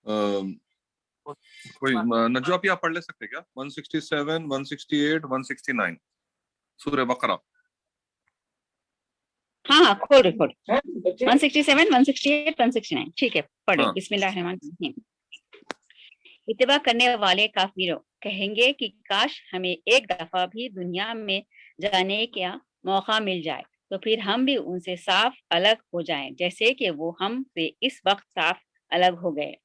कोई नजवा आप पढ़ ले सकते क्या? 167, 168, 169 सूरह बकरा। हाँ खोल रिकॉर्ड 167, 168, 169 ठीक है पढ़े। हाँ। बिस्मिल्लाहिर्रहमानिर्रहीम। इत्तिबा करने वाले काफिरों कहेंगे कि काश हमें एक दफा भी दुनिया में जाने का मौका मिल जाए तो फिर हम भी उनसे साफ अलग हो जाएं जैसे कि वो हमसे इस वक्त साफ अलग हो गए।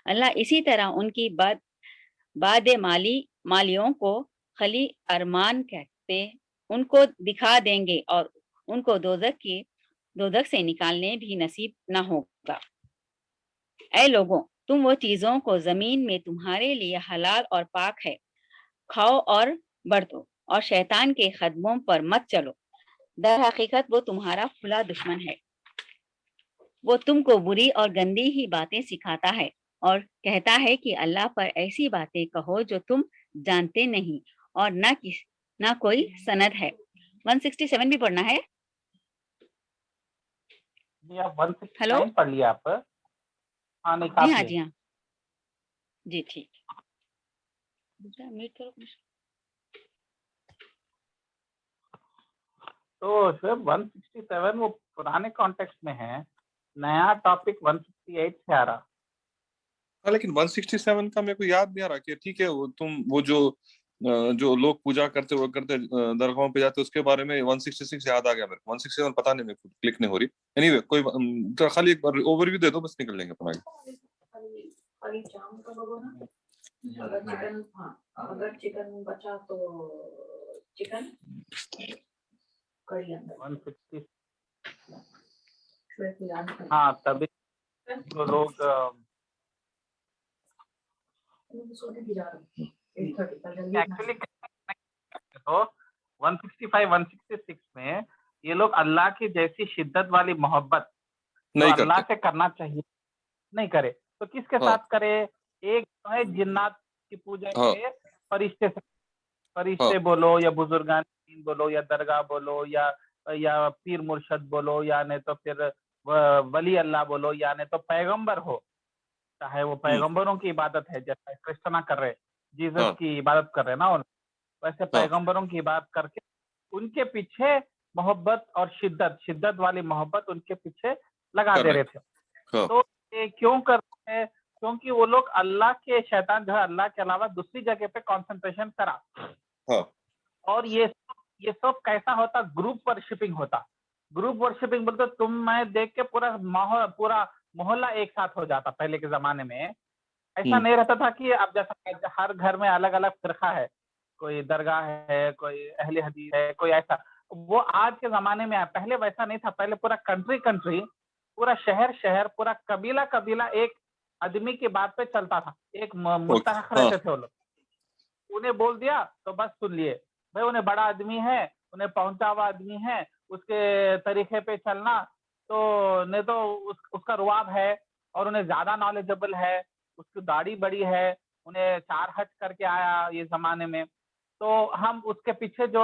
अल्लाह इसी तरह उनकी मालियों को खली अरमान कहते उनको दिखा देंगे और उनको दोजख से निकालने भी नसीब न होगा। ऐ लोगों, तुम वो चीजों को जमीन में तुम्हारे लिए हलाल और पाक है खाओ और बरतो और शैतान के कदमों पर मत चलो। दर हकीकत वो तुम्हारा खुला दुश्मन है। वो तुमको बुरी और गंदी ही बातें सिखाता है और कहता है कि अल्लाह पर ऐसी बातें कहो जो तुम जानते नहीं और ना कोई सनद है। 167 भी पढ़ना है। जी आप 169 हेलो पढ़ लिया आप? हाँ नहीं जी काफी हाँ है। जी हाँ जी ठीक। म्यूट करो। तो सिर्फ 167 वो पुराने कॉन्टेक्स्ट में है, नया टॉपिक 168 से आ रहा। हाँ, लेकिन 167 का मेरे को याद नहीं आ रहा कि ठीक है वो तुम वो जो लोग पूजा करते वो करते दरगाहों पे जाते उसके बारे में 166 याद आ गया मेरे को। 167 पता नहीं, मेरे को क्लिक नहीं हो रही। एनीवे कोई तो खाली एक बार ओवरव्यू दे दो बस निकल लेंगे अपना आगे। अगर चिकन बचा तो चिकन करी अंदर 160 हाँ तभी तो लोग एक्चुअली तो 165 166 में ये लोग अल्लाह की जैसी शिद्दत वाली मोहब्बत तो नहीं अल्लाह करते। से करना चाहिए नहीं करे तो किसके हाँ साथ करे? एक तो है जिन्नात की पूजा हाँ करे, फरिश्ते से, हाँ फरिश्ते बोलो या बुजुर्गान दीन बोलो या दरगाह बोलो या पीर मुर्शद बोलो या नहीं तो फिर वली अल्लाह बोलो या नहीं तो पैगंबर हो, चाहे वो पैगंबरों की इबादत है जैसे क्रिस्टना कर रहे, जीसस हाँ की इबादत कर रहे ना वैसे हाँ पैगंबरों की इबादत करके उनके पीछे मोहब्बत और शिद्दत वाली मोहब्बत उनके पीछे लगा दे रहे करेक्ट। थे। हाँ तो ये क्यों करते हैं? क्योंकि वो लोग अल्लाह के शैतान जो है अल्लाह के अलावा दूसरी जगह पे कंसंट्रेशन करा। हाँ और ये सब कैसा होता? ग्रुप वर्शिपिंग होता। ग्रुप वर्शिपिंग बोलते तुम मैं देख के पूरा मोहल्ला एक साथ हो जाता। पहले के जमाने में ऐसा नहीं रहता था कि अब जैसा हर घर में अलग अलग फिरका है, कोई दरगाह है, कोई अहले हदीस है, कोई ऐसा। वो आज के जमाने में पहले वैसा नहीं था। पहले पूरा कंट्री पूरा शहर पूरा कबीला एक आदमी की बात पे चलता था। एक मुत्तहक हाँ रहते थे वो लोग। उन्हें बोल दिया तो बस सुन लिए भाई, उन्हें बड़ा आदमी है, उन्हें पहुंचा हुआ आदमी है, उसके तरीके पे चलना। तो नहीं तो उसका रुआब है और उन्हें ज्यादा नॉलेजेबल है, उसकी दाढ़ी बड़ी है, उन्हें 4 हज करके आया ये जमाने में। तो हम उसके पीछे जो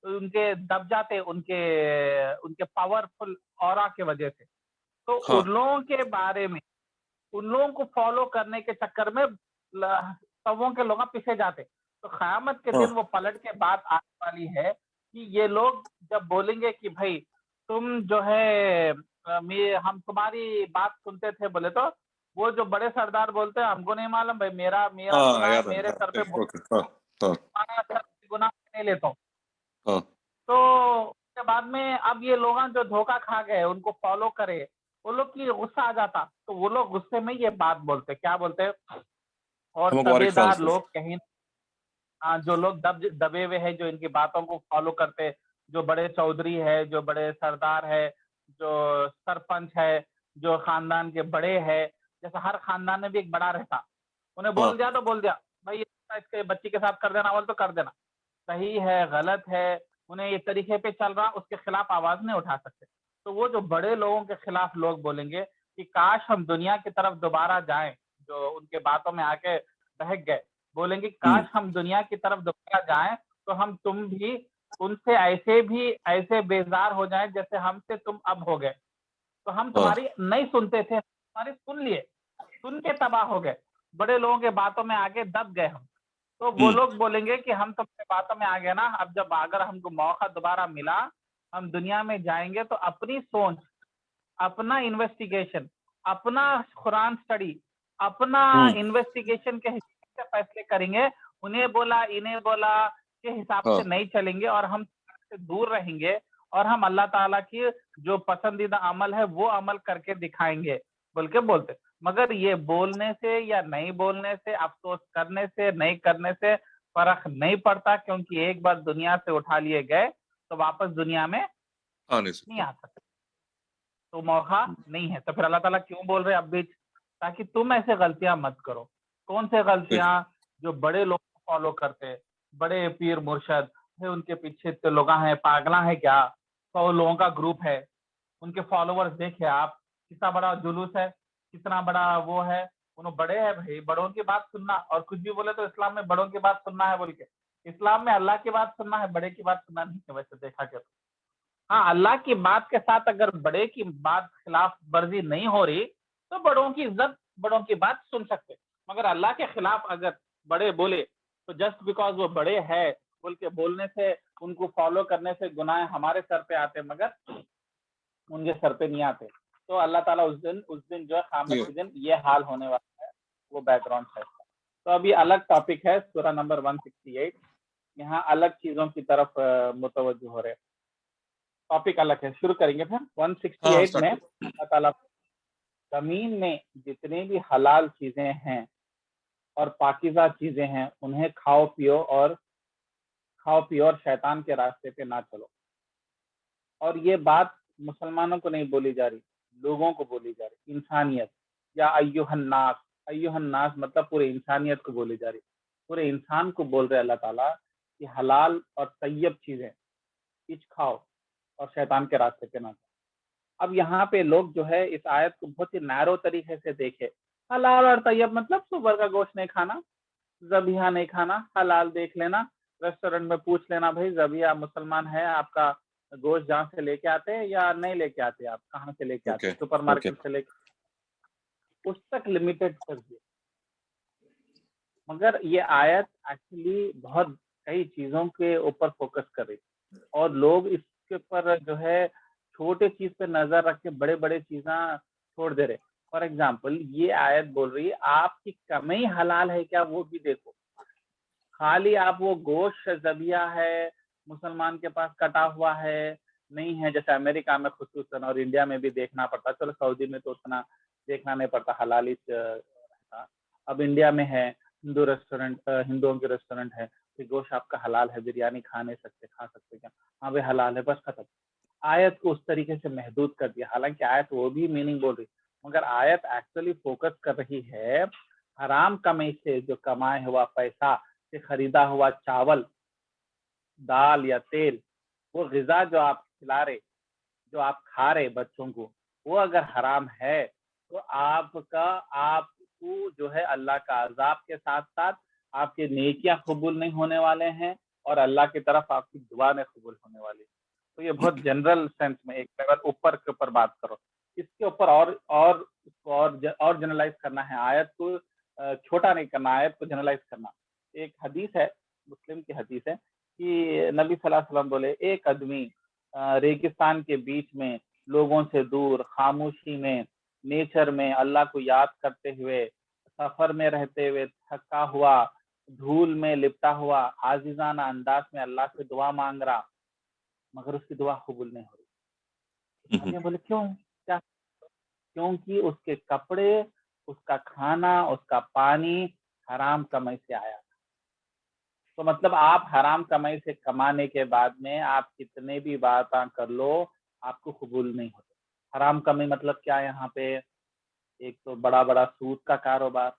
उनके दब जाते उनके पावरफुल ऑरा के वजह से। तो हाँ उन लोगों के बारे में उन लोगों को फॉलो करने के चक्कर में सवों के लोग पीछे जाते। तो क़यामत के दिन वो पलट के बात आने वाली है कि ये लोग जब बोलेंगे कि भाई तुम जो है हम तुम्हारी बात सुनते थे, बोले तो वो जो बड़े सरदार बोलते हैं हमको नहीं मालूम भाई, मेरा हाँ गुनाह याद है। मेरे सर पे ओके हाँ हाँ गुनाह नहीं लेता हूँ। हाँ तो उसके बाद में अब ये लोग जो धोखा खा गए उनको फॉलो करे, वो लोग की गुस्सा आ जाता। तो वो लोग गुस्से में ये बात बोलते, क्या बोलते? और हमको बारीक तबेदार ट्रांसफर। लोग कहीं जो लोग दबे हुए हैं, जो इनकी बातों को फॉलो करते, जो बड़े चौधरी है, जो बड़े सरदार है, जो सरपंच है, जो खानदान के बड़े है, जैसे हर खानदान में भी एक बड़ा रहता, उन्हें हाँ बोल दिया तो बोल दिया भाई इसके बच्ची के साथ कर देना बोल तो कर देना, सही है गलत है, उन्हें ये तरीके पे चल रहा, उसके खिलाफ आवाज नहीं उठा सकते। तो वो जो बड़े लोगों के खिलाफ लोग बोलेंगे कि काश हम दुनिया की तरफ दोबारा जाएं, जो उनके बातों में आके बहक गए, बोलेंगे काश हम दुनिया की तरफ दोबारा जाएं तो हम तुम भी उनसे ऐसे बेजार हो जाएं जैसे हमसे तुम अब हो गए। तो हम हाँ तुम्हारी नहीं सुनते थे, तुम्हारी सुन लिए, सुन के तबाह हो गए। बड़े लोगों के बातों में आगे दब गए हम, तो वो हम्म। लोग बोलेंगे कि हम तुम्हारे बातों में आ गए ना, अब जब अगर हमको मौका दोबारा मिला, हम दुनिया में जाएंगे तो अपनी सोच, अपना इन्वेस्टिगेशन, अपना कुरान स्टडी, अपना इन्वेस्टिगेशन के हिसाब से फैसले करेंगे। उन्हें बोला इन्हें बोला के हिसाब हाँ। से नहीं चलेंगे, और हम से दूर रहेंगे, और हम अल्लाह ताला की जो पसंदीदा अमल है वो अमल करके दिखाएंगे बोल के बोलते। मगर ये बोलने से या नहीं बोलने से, अफसोस करने से नहीं करने से फर्क नहीं पड़ता, क्योंकि एक बार दुनिया से उठा लिए गए तो वापस दुनिया में आने नहीं सकते। आ सकते, तो मौका नहीं है। तो फिर अल्लाह ताला क्यों बोल रहे हैं अब बीच, ताकि तुम ऐसे गलतियां मत करो। कौन से गलतियां? जो बड़े लोग फॉलो करते, बड़े पीर मुर्शद है, उनके पीछे तो लोग हैं, पागला है क्या, 100 लोगों का ग्रुप है, उनके फॉलोवर्स देखिए आप, कितना बड़ा जुलूस है, कितना बड़ा वो है। उन्होंने बड़े हैं भाई, बड़ों की बात सुनना, और कुछ भी बोले तो इस्लाम में बड़ों की बात सुनना है बोल के, इस्लाम में अल्लाह की बात सुनना है, बड़े की बात सुनना नहीं है वैसे देखा के। हाँ, अल्लाह की बात के साथ अगर बड़े की बात खिलाफ वर्जी नहीं हो रही तो बड़ों की इज्जत, बड़ों की बात सुन सकते। मगर अल्लाह के खिलाफ अगर बड़े बोले तो जस्ट बिकॉज वो बड़े हैं बोल के बोलने से, उनको फॉलो करने से गुनाह हमारे सर पे आते, मगर उनके सर पे नहीं आते। तो अल्लाह ताला उस दिन जो है क़यामत के दिन ये हाल होने वाला है, वो बैकग्राउंड है इसका। तो अभी अलग टॉपिक है, सूरा नंबर 168, यहाँ अलग चीजों की तरफ मुतवज्जो हो रहे हैं। टॉपिक अलग है, शुरू करेंगे फिर। 168 में अल्लाह ताला जमीन में जितने भी हलाल चीजें हैं और पाकीज़ा चीजें हैं उन्हें खाओ पियो और शैतान के रास्ते पे ना चलो। और ये बात मुसलमानों को नहीं बोली जा रही, लोगों को बोली जा रही, इंसानियत, या अय्युहन्नास मतलब पूरे इंसानियत को बोली जा रही, पूरे इंसान को बोल रहे अल्लाह ताला कि हलाल और तैयब चीजें चीज खाओ और शैतान के रास्ते पे ना जाओ। अब यहाँ पे लोग जो है इस आयत को बहुत ही नैरो तरीके से देखे, हलाल और तैयब मतलब सुअर का गोश्त नहीं खाना, ज़बिया नहीं खाना, हलाल देख लेना, रेस्टोरेंट में पूछ लेना भाई ज़बिया मुसलमान है, आपका गोश्त जहाँ से लेके आते हैं या नहीं लेके आते, आप कहाँ से लेके आते हैं, सुपरमार्केट से लेके, उस तक लिमिटेड कर दिए। मगर ये आयत एक्चुअली बहुत कई चीजों के ऊपर फोकस कर रही है, और लोग इसके ऊपर जो है छोटे चीज पे नजर रख के बड़े बड़े चीजें छोड़ दे रहे। फॉर एग्जाम्पल ये आयत बोल रही है आपकी कमाई हलाल है क्या वो भी देखो, खाली आप वो गोश्त ज़बिया है मुसलमान के पास कटा हुआ है नहीं है, जैसे अमेरिका में खुसूसन और इंडिया में भी देखना पड़ता, चलो सऊदी में तो उतना देखना नहीं पड़ता, हलाली रहता। अब इंडिया में है हिंदू रेस्टोरेंट, हिंदुओं के रेस्टोरेंट है, कि गोश्त आपका हलाल है, बिरयानी खा नहीं सकते, खा सकते क्या, हाँ भाई हलाल है, बस खत्म। आयत को उस तरीके से महदूद कर दिया, हालांकि आयत वो भी मीनिंग बोल रही, मगर आयत एक्चुअली फोकस कर रही है हराम कमाई से जो कमाए हुआ पैसा से खरीदा हुआ चावल, दाल या तेल, वो ग़िज़ा जो आप खिला रहे, जो आप खा रहे बच्चों को, वो अगर हराम है तो आपको जो है अल्लाह का अजाब के साथ साथ आपके नेकियां कबूल नहीं होने वाले हैं, और अल्लाह की तरफ आपकी दुआ नहीं कबूल होने वाली। तो ये बहुत जनरल सेंस में एक लेवल ऊपर के ऊपर बात करो, इसके ऊपर और जनरलाइज करना है आयत को, छोटा नहीं करना, आयत को जनरलाइज करना। एक हदीस है, मुस्लिम की हदीस है कि नबी सल्लल्लाहु अलैहि वसल्लम बोले, एक आदमी रेगिस्तान के बीच में लोगों से दूर खामोशी में नेचर में अल्लाह को याद करते हुए, सफर में रहते हुए थका हुआ, धूल में लिपटा हुआ, आजिजाना अंदाज में अल्लाह से दुआ मांग रहा, मगर उसकी दुआ कबूल नहीं हो रही। आगे बोले क्यों, क्या? क्योंकि उसके कपड़े, उसका खाना, उसका पानी हराम कमाई से आया। तो मतलब आप हराम कमाई से कमाने के बाद में आप कितने भी बातें कर लो, आपको कबूल नहीं होते। हराम कमाई मतलब क्या यहाँ पे, एक तो बड़ा बड़ा सूद का कारोबार,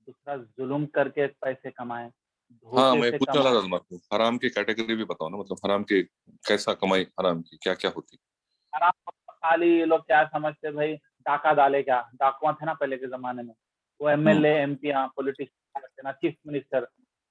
दूसरा जुल्म करके पैसे कमाए, हाँ, धोखे मैं से पूछने वाला कमाए। था तुमको, हराम की कैटेगरी भी बताओ ना, मतलब हराम की कैसा कमाई, हराम की क्या क्या होती। हराम खाली ये लोग क्या समझते भाई, डाका डाले क्या, डाकुआ थे ना पहले के जमाने में, वो MLA MP politician chief minister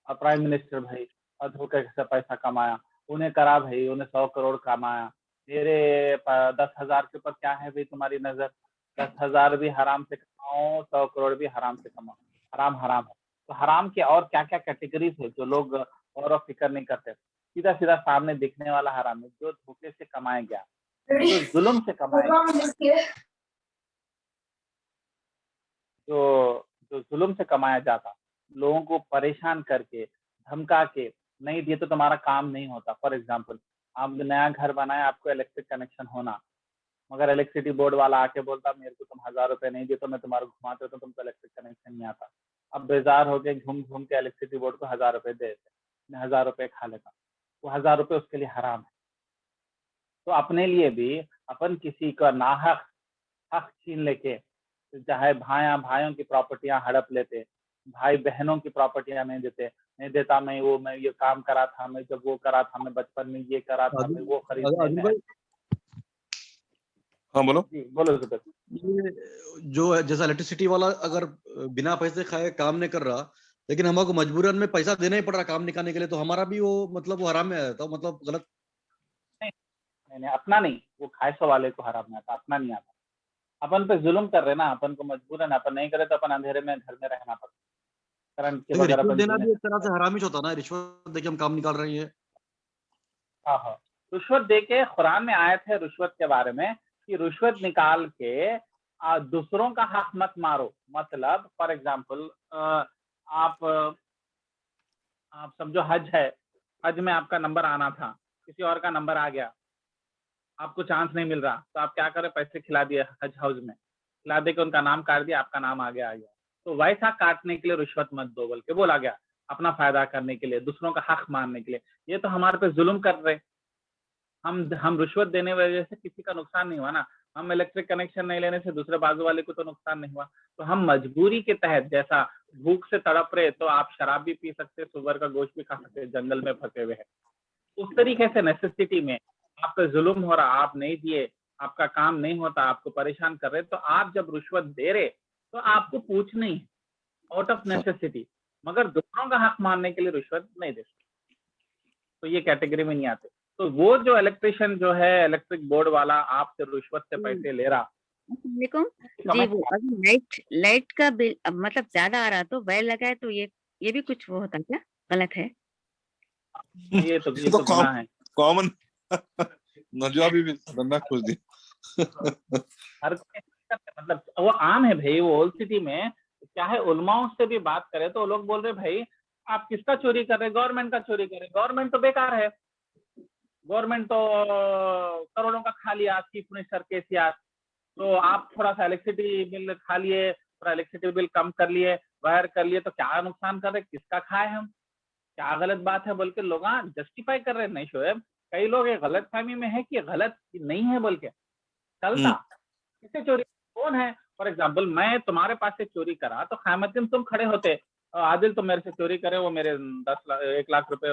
और प्राइम मिनिस्टर भाई, और धोखे से पैसा कमाया, उन्हें करा भाई, उन्हें 100 करोड़ कमाया। मेरे 10,000 के ऊपर क्या है भाई तुम्हारी नजर, 10,000 भी हराम से कमाओ, 100 करोड़ भी हराम से कमाओ, हराम हराम है। तो हराम के और क्या क्या कैटेगरीज है जो लोग गौर और फिक्र नहीं करते। सीधा सीधा सामने दिखने वाला हराम है जो धोखे से कमाया गया, जो जुल्म से कमाया गया, जो जो जुल्म से कमाया जाता, लोगों को परेशान करके धमका के नहीं दिए तो तुम्हारा काम नहीं होता। फॉर एग्जाम्पल, आप नया घर बनाए, आपको इलेक्ट्रिक कनेक्शन होना, मगर इलेक्ट्रिसिटी बोर्ड वाला आके बोलता मेरे को तुम 1000 रुपए नहीं दिए तो मैं तुम्हारा घुमाते तो तुमको इलेक्ट्रिक कनेक्शन नहीं आता। अब बेजार हो गए, घूम घूम के इलेक्ट्रिसिटी बोर्ड को 1000 रुपए दे देते, मैं 1000 रुपए खा लेता, वो 1000 रुपए उसके लिए हराम है। तो अपने लिए भी अपन किसी का नाहक हक छीन लेके, चाहे भाइयों की प्रॉपर्टियां हड़प लेते, भाई बहनों की प्रॉपर्टियां नहीं देते, नहीं देता मैं ये काम करा था, मैं जब वो करा था, मैं बचपन में ये करा था, मैं वो खरीदने आदिल में। भाई, हाँ बोलो। जी बोलो जुबेर। ये जो है जैसा इलेक्ट्रिसिटी वाला अगर बिना पैसे खाए काम नहीं कर रहा, लेकिन हमको मजबूरन में पैसा देना ही पड़ रहा काम निकालने के लिए, तो हमारा भी वो मतलब वो हराम में आता है, मतलब गलत। नहीं, अपना नहीं, वो खाइशों वाले को हराम में आता, अपना नहीं आता। अपन पे जुल्म कर रहे ना, अपन को मजबूरन, अपन नहीं करे तो अपन अंधेरे में घर में रहना पड़ता, करंट के लेकिन बगैर रिश्वत अपन देना जीने। भी एक तरह से हराम ही होता ना, रिश्वत देके हम काम निकाल रहे हैं। हाँ हाँ, रुश्वत देके कुरान में आयत है रुश्वत के बारे में कि रुश्वत निकाल के दूसरों का हक मत मारो। मतलब फॉर एग्जाम्पल, आप समझो हज है, हज में आपका नंबर आना था, किसी और का नंबर आ गया, आपको चांस नहीं मिल रहा, तो आप क्या करें, पैसे खिला दिए हज हाउस में, खिला दे के उनका नाम काट दिया, आपका नाम आ गया। तो वैसा काटने के लिए रुश्वत मत दो बोल के बोला गया, अपना फायदा करने के लिए, दूसरों का हक मारने के लिए। ये तो हमारे पे जुल्म कर रहे। हम रुश्वत देने वजह से किसी का नुकसान नहीं हुआ ना, हम इलेक्ट्रिक कनेक्शन नहीं लेने से दूसरे बाजू वाले को तो नुकसान नहीं हुआ। तो हम मजबूरी के तहत, जैसा भूख से तड़प रहे तो आप शराब भी पी सकते, सुअर का गोश्त भी खा सकते, जंगल में फंसे हुए हैं, उस तरीके से नेसेसिटी में आप पे जुल्म हो रहा, आप नहीं दिए, आपका काम नहीं होता, आपको परेशान कर रहे, तो आप जब रुश्वत दे रहे तो आपको पूछना ही आउट ऑफ नेसेसिटी, मगर दूसरों का हक मानने के लिए रुश्वत नहीं दे सकते, तो ये कैटेगरी में नहीं आते। तो वो जो इलेक्ट्रिशियन जो है, इलेक्ट्रिक बोर्ड वाला आपसे रुश्वत से पैसे ले रहा, जी, वो अगर लाइट का बिल मतलब ज्यादा आ रहा तो वह लगा है, तो ये भी कुछ वो होता क्या, गलत है? ये तो गुनाह है। कॉमन नजवा भी खतरनाक कुछ दी। हर कोई मतलब वो आम है भाई, वो ओल्ड सिटी में क्या है, उलमाओं से भी बात करें तो वो लोग बोल रहे भाई आप किसका चोरी कर रहे, गवर्नमेंट का चोरी कर रहे, गवर्नमेंट तो बेकार है, गवर्नमेंट तो करोड़ों का खा लिया चीफ मिनिस्टर केसीआर, तो आप थोड़ा सा इलेक्ट्रिसिटी बिल खा लिए, थोड़ा इलेक्ट्रिसिटी बिल कम कर लिए, वायर कर लिए, तो क्या नुकसान कर रहे, किसका खाए हम, क्या गलत बात है बोल के लोग जस्टिफाई कर रहे हैं। नहीं शोएब, कई लोग ये गलत फहमी में है कि गलत नहीं है बोल के चलता, किससे चोरी कौन है। फॉर एग्जाम्पल, मैं तुम्हारे पास से चोरी करा तो क़यामत तुम खड़े होते, आदिल तो मेरे से चोरी करे, वो मेरे 1 लाख रुपए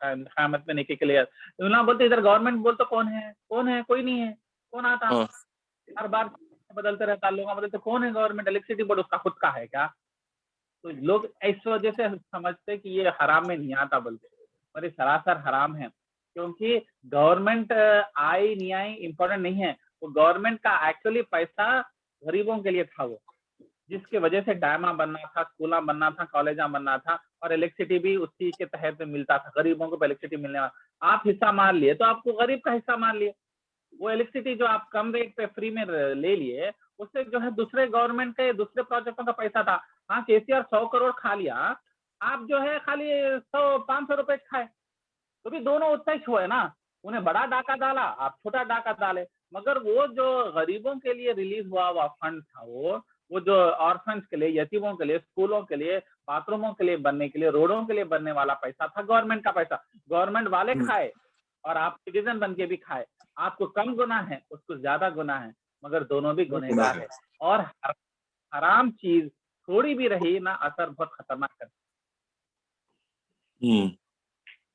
क़यामत में नेकी के लिए, ना बोलते इधर गवर्नमेंट बोलते कौन है, कोई नहीं है, कौन आता, हर बार बदलते रहता, लोग बदलते, कौन है गवर्नमेंट, इलेक्ट्रिसिटी बोर्ड उसका खुद का है क्या। तो लोग इस वजह से समझते कि ये हराम में नहीं आता बोलते, और ये सरासर हराम है, क्योंकि गवर्नमेंट आई नहीं आई इम्पोर्टेंट नहीं है, वो गवर्नमेंट का एक्चुअली पैसा गरीबों के लिए था, वो जिसके वजह से डैमा बनना था, स्कूला बनना था, कॉलेजा बनना था, और इलेक्ट्रिसिटी भी उसी के तहत मिलता था, गरीबों को इलेक्ट्रिसिटी मिलने वाला। आप हिस्सा मान लिए तो आपको गरीब का हिस्सा मान लिए, वो इलेक्ट्रिसिटी जो आप कम रेट पे फ्री में ले लिए, उससे जो है दूसरे गवर्नमेंट के दूसरे प्रोजेक्टों का पैसा था। हाँ, केसीआर 100 करोड़ खा लिया, आप जो है खाली 100-500 रुपए खाए, तो भी दोनों उतना ही छुए ना, उन्हें बड़ा डाका डाला, आप छोटा डाका डाले, मगर वो जो गरीबों के लिए रिलीज हुआ हुआ फंड था, वो जो ऑर्फन्स के लिए, यतीमों के लिए, स्कूलों के लिए, बाथरूमों के लिए बनने के लिए, रोडों के लिए बनने वाला पैसा था, गवर्नमेंट का पैसा, गवर्नमेंट वाले खाए और आप सिटीजन बन के भी खाए, आपको कम गुनाह है, उसको ज्यादा गुनाह है, मगर दोनों भी गुनहगार है। और हराम चीज थोड़ी भी रही ना, असर बहुत खतरनाक है।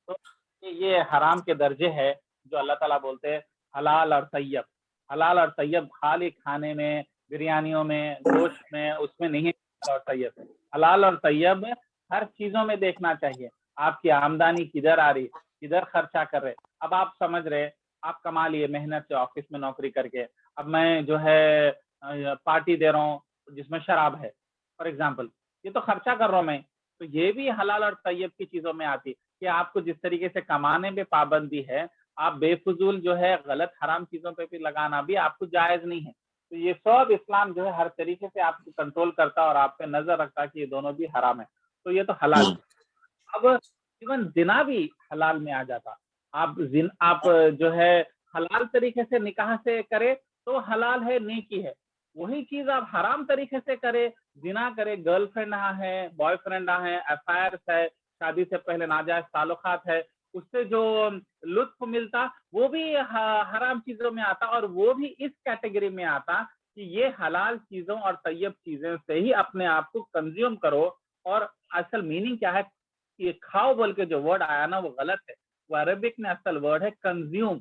तो ये हराम के दर्जे है जो अल्लाह ताला बोलते हैं हलाल और तैयब। हलाल और तैयब खाली खाने में, बिरयानियों में, गोश्त में, उसमें नहीं है। और तैयब, हलाल और तैयब हर चीजों में देखना चाहिए, आपकी आमदनी किधर आ रही, किधर खर्चा कर रहे। अब आप समझ रहे, आप कमा लिए मेहनत से ऑफिस में नौकरी करके, अब मैं जो है पार्टी दे रहा हूँ जिसमें शराब है, फॉर एग्जाम्पल, ये तो खर्चा कर रहा हूं मैं। तो ये भी हलाल और तैयब की चीजों में आती है कि आपको जिस तरीके से कमाने में पाबंदी है, आप बेफजूल जो है गलत हराम चीजों पे भी लगाना भी आपको जायज नहीं है। तो ये सब इस्लाम जो है हर तरीके से आपको कंट्रोल करता है और आप पे नजर रखता है कि ये दोनों भी हराम है। तो ये तो हलाल। अब इवन जिना भी हलाल में आ जाता। आप जो है हलाल तरीके से निकाह से करे तो हलाल है, नेकी है। वही चीज आप हराम तरीके से करे, जिना करे, गर्लफ्रेंड है, बॉयफ्रेंड है, अफेयर्स है, शादी से पहले नाजायज ताल्लुकात है, उससे जो लुत्फ मिलता वो भी हराम चीजों में आता, और वो भी इस कैटेगरी में आता कि ये हलाल चीजों और तैयब चीजें से ही अपने आप को कंज्यूम करो। और असल मीनिंग क्या है, ये खाओ बोल के जो वर्ड आया ना वो गलत है। वो अरबिक में असल वर्ड है कंज्यूम।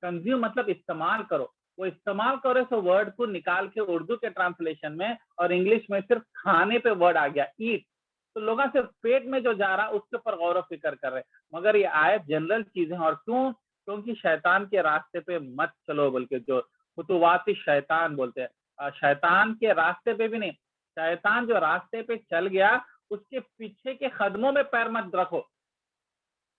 कंज्यूम मतलब इस्तेमाल करो। वो इस्तेमाल करो सो वर्ड को निकाल के उर्दू के ट्रांसलेशन में और इंग्लिश में सिर्फ खाने पे वर्ड आ गया, ईट। तो लोग सिर्फ पेट में जो जा रहा उसके ऊपर गौर फिक्र कर रहे हैं। मगर ये आयत जनरल चीजें, और क्यों? क्योंकि शैतान के रास्ते पे मत चलो बोल के, जो खुतुवाती शैतान बोलते हैं, शैतान के रास्ते पे भी नहीं, शैतान जो रास्ते पे चल गया उसके पीछे के कदमों में पैर मत रखो।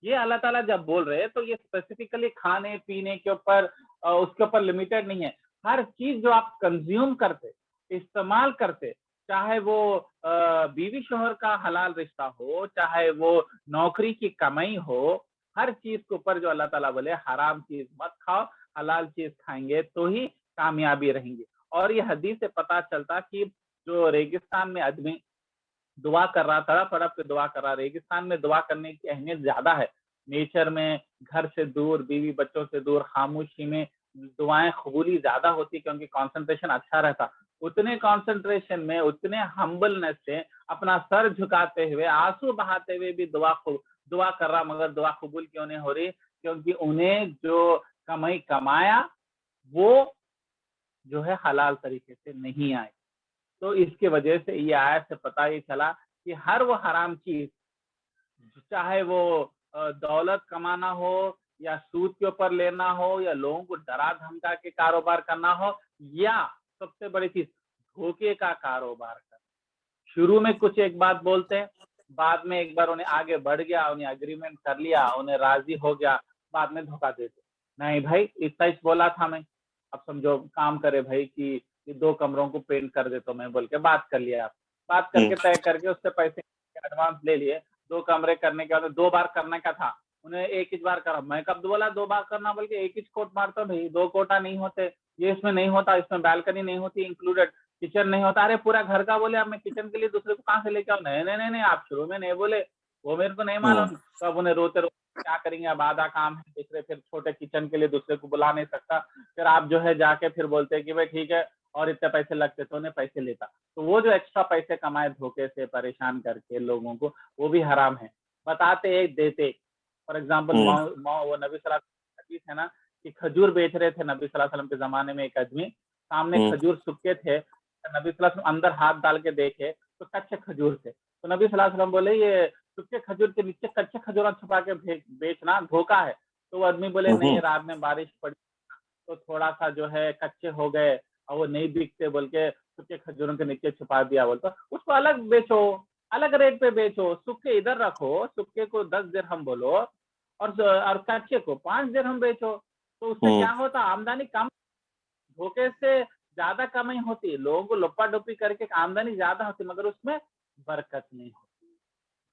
ये अल्लाह ताला जब बोल रहे हैं तो ये स्पेसिफिकली खाने पीने के ऊपर, उसके ऊपर लिमिटेड नहीं है। हर चीज जो आप कंज्यूम करते, इस्तेमाल करते, चाहे वो बीवी शोहर का हलाल रिश्ता हो, चाहे वो नौकरी की कमाई हो, हर चीज के ऊपर जो अल्लाह ताला बोले हराम चीज मत खाओ, हलाल चीज खाएंगे तो ही कामयाबी रहेंगे। और ये हदीस से पता चलता कि जो रेगिस्तान में आदमी दुआ कर रहा, तड़प तड़प के दुआ कर रहा, रेगिस्तान में दुआ करने की अहमियत ज्यादा है। नेचर में, घर से दूर, बीवी बच्चों से दूर, खामोशी में दुआएं कबूली ज्यादा होती क्योंकि कंसंट्रेशन अच्छा रहता। उतने कंसंट्रेशन में, उतने हम्बलनेस से, अपना सर झुकाते हुए, आंसू बहाते हुए भी दुआ कर रहा, मगर दुआ कबूल क्यों नहीं हो रही? क्योंकि उन्हें जो कमाई कमाया वो जो है हलाल तरीके से नहीं आए। तो इसके वजह से ये आयत से पता ये चला कि हर वो हराम चीज, चाहे वो दौलत कमाना हो या सूद के ऊपर लेना हो या लोगों को डरा धमका के कारोबार करना हो, या सबसे बड़ी चीज धोखे का कारोबार करना। शुरू में कुछ एक बात बोलते हैं, बाद में एक बार उन्हें आगे बढ़ गया, उन्हें एग्रीमेंट कर लिया, उन्हें राजी हो गया, बाद में धोखा देते। नहीं भाई, इतना ही बोला था मैं, अब समझो काम करे भाई कि 2 कमरों को पेंट कर दे तो मैं बोल के बात कर लिया। बात करके तय करके उससे पैसे एडवांस ले लिए। 2 कमरे करने के बाद 2 बार करने का था, उन्हें एक ही बार करा। मैं कब बोला 2 बार करना बोल के? एक ही कोट मारता भाई, 2 कोटा नहीं होते। ये इसमें नहीं होता, इसमें बालकनी नहीं होती इंक्लूडेड, किचन नहीं होता। अरे पूरा घर का बोले, अब मैं किचन के लिए दूसरे को कहाँ से लेके आऊं? नहीं नहीं नहीं नहीं, आप शुरू में नहीं बोले, वो मेरे को नहीं मालूम। तो अब उन्हें रोते रोते क्या करेंगे, अब आधा काम है दूसरे, फिर छोटे किचन के लिए दूसरे को बुला नहीं सकता। फिर आप जो है जाके फिर बोलते हैं कि भाई ठीक है और इतने पैसे लगते, तो उन्हें पैसे लेता। तो वो जो एक्स्ट्रा पैसे कमाए धोखे से, परेशान करके लोगों को, वो भी हराम है। बताते एक, देते एक। फॉर एग्जाम्पल वो नबी सल्लल्लाहु अलैहि वसल्लम है ना कि खजूर बेच रहे थे नबी सल्लल्लाहु अलैहि वसल्लम के जमाने में। एक आदमी सामने खजूर सूखे थे, नबी सल्लल्लाहु अलैहि वसल्लम अंदर हाथ डाल के देखे तो कच्चे खजूर थे। तो नबी सल्लल्लाहु अलैहि वसल्लम बोले ये सूखे खजूर के नीचे कच्चे खजूर छुपा के बेचना धोखा है। तो वो आदमी बोले नहीं, रात में बारिश पड़ी तो थोड़ा सा जो है कच्चे हो गए और वो नहीं बिकते बोल के सूखे खजूरों के नीचे छुपा दिया। बोलते उसको अलग बेचो, अलग रेट पे बेचो, सूखे इधर रखो, सूखे को 10 दिरहम बोलो और कच्चे को 5 दिरहम बेचो। तो उससे क्या होता, आमदनी कम, धोखे से ज्यादा कमाई होती, लोगों को लुप्पा डुप्पी करके आमदनी ज्यादा होती, मगर उसमें बरकत नहीं होती।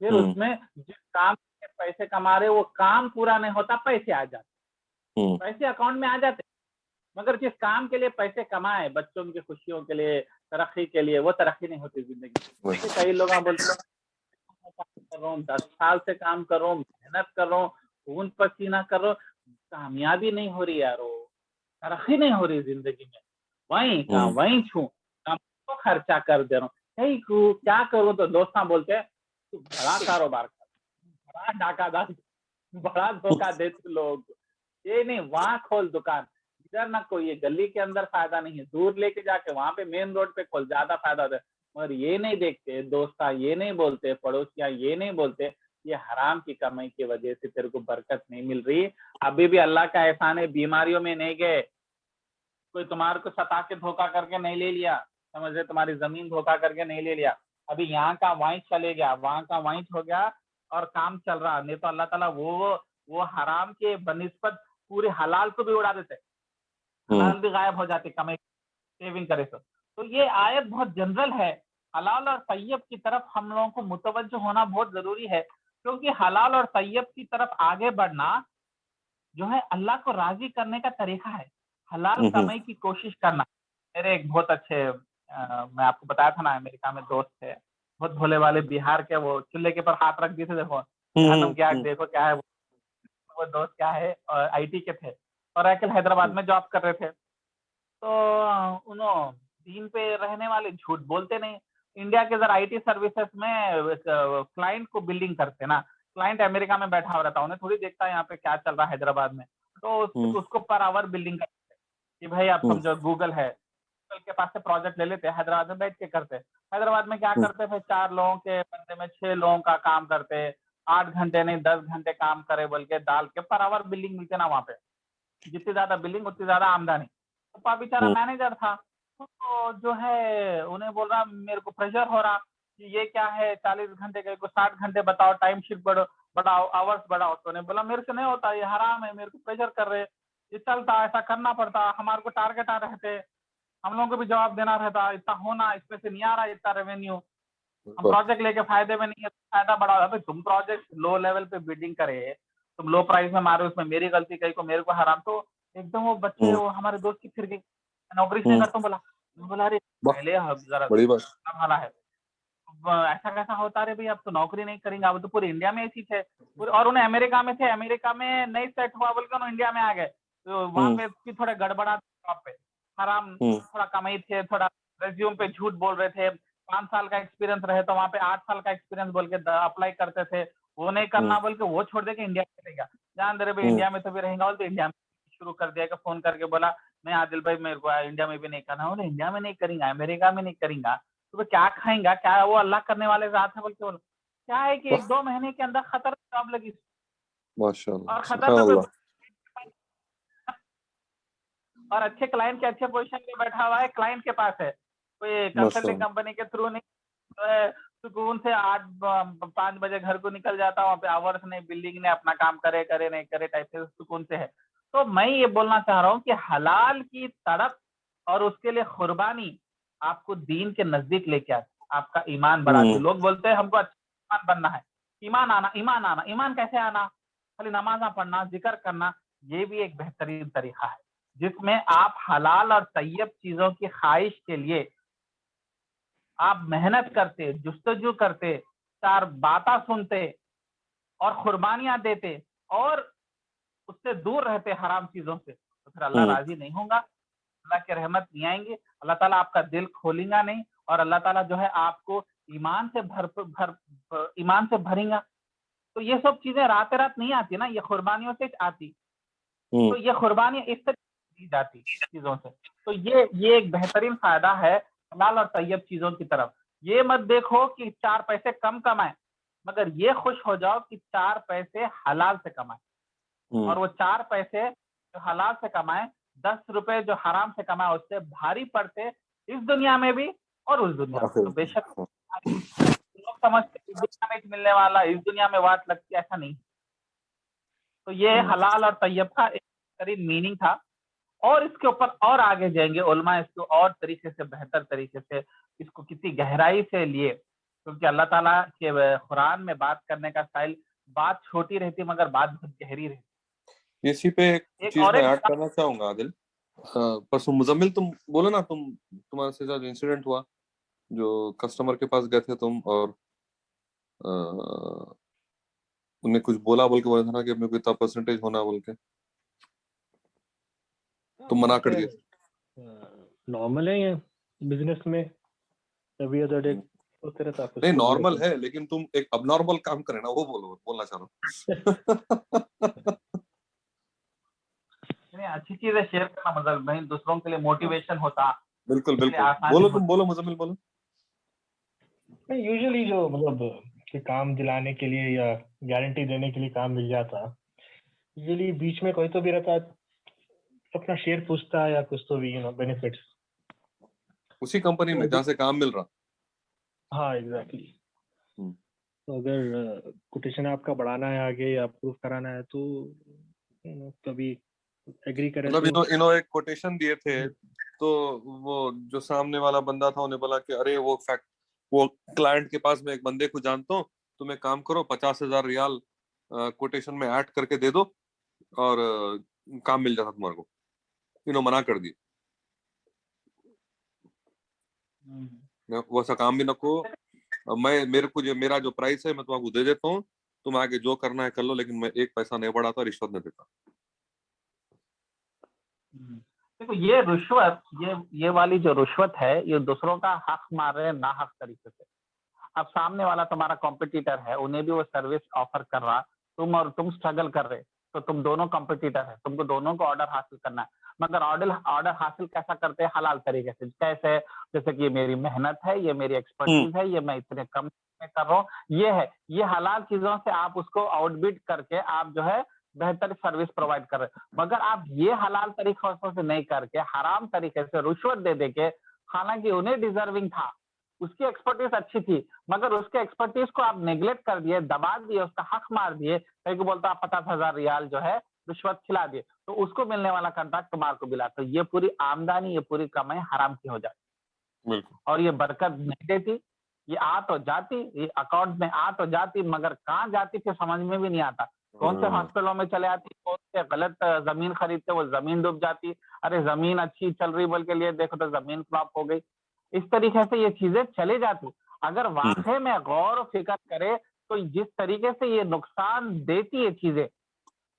फिर उसमें जिस काम के पैसे कमा रहे वो काम पूरा नहीं होता, पैसे आ जाते, पैसे अकाउंट में आ जाते, मगर जिस काम के लिए पैसे कमाए, बच्चों की खुशियों के लिए, तरक्की के लिए, वो तरक्की नहीं होती जिंदगी। कई लोग बोलते हैं 10 साल से काम कर रहा हूँ, मेहनत कर रहा हूँ, खून पसीना कर रहा हूँ, कामयाबी नहीं हो रही यारो, तरक्की नहीं हो रही जिंदगी में, वहीं का वहीं छू, तो खर्चा कर दे रहा हूँ, क्या करूँ? तो दोस्त बोलते हैं तू बड़ा कारोबार कर, बड़ा डाकादार, बड़ा धोखा दे तू लोग, ये नहीं वहां खोल दुकान, इधर ना कोई, ये गली के अंदर फायदा नहीं है, दूर लेके जाके वहां पे मेन रोड पे खोल, ज्यादा फायदा होता है। मगर ये नहीं देखते दोस्ता, ये नहीं बोलते पड़ोसियां, ये नहीं बोलते ये हराम की कमाई की वजह से तेरे को बरकत नहीं मिल रही। अभी भी अल्लाह का एहसान है, बीमारियों में नहीं गए, कोई तुम्हारे को सता के धोखा करके नहीं ले लिया, समझ रहे, तुम्हारी जमीन धोखा करके नहीं ले लिया, अभी यहाँ का वाइट चले गया, वहां का वाइट हो गया और काम चल रहा, नहीं तो अल्लाह ताला वो हराम के बनिस्बत पूरे हलाल को भी उड़ा देते, हलाल भी गायब हो जाते कमाई सेविंग करे तो ये आयत बहुत जनरल है। हलाल और तैयब की तरफ हम लोगों को मुतवज्जो होना बहुत जरूरी है, क्योंकि हलाल और तैयब की तरफ आगे बढ़ना जो है अल्लाह को राजी करने का तरीका है। हलाल कमाई की कोशिश करना। मेरे एक बहुत अच्छे मैं आपको बताया था ना, अमेरिका में दोस्त थे, बहुत भोले वाले बिहार के, वो चूल्हे के ऊपर हाथ रख दिए थे, देखो जहन्नम क्या है, देखो क्या है। वो दोस्त क्या है, आईटी के थे और आजकल हैदराबाद में जॉब कर रहे थे। तो उन्होंने दीन पे रहने वाले, झूठ बोलते नहीं। इंडिया के जरा आईटी सर्विसेज में क्लाइंट को बिल्डिंग करते ना, क्लाइंट अमेरिका में बैठा हुआ रहता, उन्हें थोड़ी देखता है यहाँ पे क्या चल रहा है हैदराबाद में, तो उसको पर आवर बिल्डिंग करते कि भाई आप समझो गूगल है, गूगल के पास से प्रोजेक्ट ले लेते, हैदराबाद में बैठ के करते। हैदराबाद में क्या करते भाई, 4 लोगों के बंदे में 6 लोगों का काम करते, 8 घंटे नहीं 10 घंटे काम करे बोल के डाल के पर आवर बिल्डिंग मिलते ना वहाँ पे। जितनी ज्यादा बिल्डिंग उतनी ज्यादा आमदनी। तो बेचारा मैनेजर था, तो जो है उन्हें बोल रहा मेरे को प्रेशर हो रहा कि ये क्या है, 40 घंटे का 60 घंटे बताओ, टाइम शीट बढ़ाओ, आवर्स बढ़ाओ। तो उन्हें बोला मेरे से नहीं होता, ये हराम है, मेरे को प्रेशर कर रहे, ये चलता, ऐसा करना पड़ता, हमारे को टारगेट आ रहे थे, हम लोगों को भी जवाब देना रहता, इतना होना, इसमें से नहीं आ रहा इतना रेवेन्यू, हम प्रोजेक्ट लेके फायदे में नहीं है, फायदा बढ़ाओ। अबे तुम प्रोजेक्ट लो लेवल पे बिल्डिंग करे, तुम लो प्राइस में मारो, उसमें मेरी गलती कही को मेरे को हराम। तो एकदम वो बच्चे, वो हमारे दोस्त की फिर गई, नौकरी से करता हूँ। बोला अरे पहले जरा बड़ी बात। वाला है, ऐसा कैसा होता रे भाई, अब तो नौकरी नहीं करेंगे, अब तो पूरे इंडिया में ऐसी थे। और उन्हें अमेरिका में थे, अमेरिका में नहीं सेट हुआ बोल के उन्हें इंडिया में आ गए, तो वहां पे भी थोड़े गड़बड़ा पे हराम, थोड़ा कमाई थे, थोड़ा रेज्यूम पे झूठ बोल रहे थे, 5 साल का एक्सपीरियंस रहे तो वहां पे 8 साल का एक्सपीरियंस बोल के अप्लाई करते थे, वो नहीं करना बोल के वो छोड़ दे के इंडिया चलेगा, जान दे रहे भाई इंडिया में तो भी रहेगा, बोल तो इंडिया में शुरू कर दिया। फोन करके बोला मैं आदिल भाई मेरे को इंडिया में भी नहीं करना, बोले इंडिया में नहीं करेंगे, अमेरिका में नहीं करेंगा, तो क्या खाएंगा, क्या वो अल्लाह करने वाले जात है बोल के बोला। क्या है कि 1-2 महीने के अंदर खतर जॉब लगी, माशाल्लाह, और खतर सुभान पे अल्लाह। और अच्छे क्लाइंट के अच्छे पोजीशन पे बैठा हुआ है, क्लाइंट के पास है, कोई कंसल्टिंग कंपनी के थ्रू नहीं, सुकून से 5 बजे घर को निकल जाता, वहाँ पे आवर्स नहीं, बिल्डिंग ने अपना काम करे करे नहीं करे टाइप से सुकून से है। तो मैं ये बोलना चाह रहा हूँ कि हलाल की तड़प और उसके लिए कुर्बानी आपको दीन के नजदीक लेके आती, आपका ईमान बढ़ाती। लोग बोलते हैं हमको अच्छा ईमान बनना है, ईमान आना, ईमान आना, ईमान कैसे आना, खाली नमाजा पढ़ना, जिक्र करना, ये भी एक बेहतरीन तरीका है जिसमें आप हलाल और तैयब चीजों की ख्वाहिश के लिए आप मेहनत करते, जुस्तजू करते, 4 बातें सुनते और कुर्बानियां देते और उससे दूर रहते हराम चीजों से, तो फिर अल्लाह राजी नहीं होगा, अल्लाह की रहमत नहीं आएंगे, अल्लाह ताला आपका दिल खोलेगा नहीं, और अल्लाह ताला जो है आपको ईमान से भरेगा। तो ये सब चीजें रात रात नहीं आती ना, ये कुर्बानियों से आती, तो ये कुर्बानी इस तरह दी जाती चीजों से। तो ये एक बेहतरीन फायदा है हलाल और तैयब चीजों की तरफ। ये मत देखो कि 4 पैसे कम कमाए, मगर ये खुश हो जाओ कि 4 पैसे हलाल से कमाए, और वो 4 पैसे जो हलाल से कमाए, 10 रुपए जो हराम से कमाए, उससे भारी पड़ते इस दुनिया में भी और उस दुनिया में। तो बेशक लोग समझते इस दुनिया में मिलने वाला इस दुनिया में वाट लगती, ऐसा नहीं। तो ये हलाल और तैयब का एक बेहतरीन मीनिंग था, और इसके ऊपर और आगे जाएंगे उलमा, इसको और तरीके से, बेहतर तरीके से इसको कितनी गहराई से लिए, क्योंकि अल्लाह ताला के कुरान में बात करने का स्टाइल, बात छोटी रहती मगर बात बहुत गहरी रहती। इसी पे एक चीज और मैं ऐड करना चाहूंगा आदिल। परसों मुजम्मिल तुम बोलो ना, तुम्हारे से जो इंसिडेंट हुआ, जो कस्टमर के पास गए थे तुम, और उन्हें कुछ बोला बोल के बोला था ना कि अपने को इतना परसेंटेज होना बोल के, तुम मना कर दिए। नॉर्मल है ये बिजनेस में, एवरी अदर डे होते रहता है। नहीं नॉर्मल है, लेकिन तुम एक अबनॉर्मल काम करे ना, वो बोलना चाह रहा हूँ। नहीं, अच्छी चीज है शेयर करना, मतलब नहीं दूसरों के लिए मोटिवेशन होता। बिल्कुल बोलो, तुम बोलो मुजम्मिल, बोलो। यूजुअली जो मतलब कि काम दिलाने के लिए या गारंटी देने के लिए काम मिल जाता, यूजुअली बीच में कोई तो भी रहता, अपना शेयर पूछता है या कुछ तो भी बेनिफिट्स उसी कंपनी में जहाँ से काम मिल रहा। हाँ एग्जैक्टली। हम्म। तो अगर कोटेशन आपका बढ़ाना है आगे या प्रूफ कराना है तो कभी एग्री करे मतलब तो इन्होंने एक कोटेशन दिए थे, तो वो जो सामने वाला बंदा था उन्हें बोला कि अरे वो क्लाइंट के पास मैं एक बंदे को जानता हूँ, तुम एक काम करो 50,000 रियाल कोटेशन में ऐड करके दे दो और काम मिल जाता तुम्हारे को। इन्होंने मना कर दी, वैसा काम भी न को। मेरे को जो मेरा जो प्राइस है मैं तुमको दे देता हूँ, तुम आगे जो करना है कर लो, लेकिन मैं एक पैसा नहीं बढ़ाता, रिश्वत नहीं देता। देखो ये रिश्वत, ये वाली जो रिश्वत है, ये दूसरों का हक मार रहे हैं ना हक तरीके से। अब सामने वाला तुम्हारा कॉम्पिटिटर है, उन्हें भी वो सर्विस ऑफर कर रहा, तुम स्ट्रगल कर रहे, तो तुम दोनों कॉम्पिटिटर है, तुमको दोनों को ऑर्डर हासिल करना है। मगर ऑर्डर हासिल कैसा करते हैं? हलाल तरीके से। कैसे? जैसे कि ये मेरी मेहनत है, ये मेरी एक्सपर्टीज है, ये मैं इतने कम में कर रहा हूँ, ये है, ये हलाल चीजों से आप उसको आउटबिट करके आप जो है बेहतर सर्विस प्रोवाइड कर रहे हैं। मगर आप ये हलाल तरीकों से नहीं करके हराम तरीके से रिश्वत दे देके, हालांकि उन्हें डिजर्विंग था, उसकी एक्सपर्टीज अच्छी थी, मगर उसके एक्सपर्टीज को आप नेग्लेक्ट कर दिए, दबा दिए, उसका हक मार दिए, कहीं को बोलता आप 50,000 रियाल जो है रिश्वत खिला दिए, तो उसको मिलने वाला कॉन्ट्रैक्ट तुम्हारे को मिला, तो ये पूरी आमदनी, ये पूरी कमाई हराम की हो जाती। बिल्कुल। और ये बरकत नहीं देती, ये आ तो जाती, ये अकाउंट में आ तो जाती, मगर कहाँ जाती फिर समझ में भी नहीं आता। कौन से हॉस्पिटलों में चले आती, कौन से गलत जमीन खरीदते, वो जमीन डूब जाती। अरे जमीन अच्छी चल रही बोल के लिए देखो तो जमीन फ्लॉप हो गई। इस तरीके से ये चीजें चली जाती। अगर वाकई में गौर और फिक्र करे तो जिस तरीके से ये नुकसान देती है चीजें,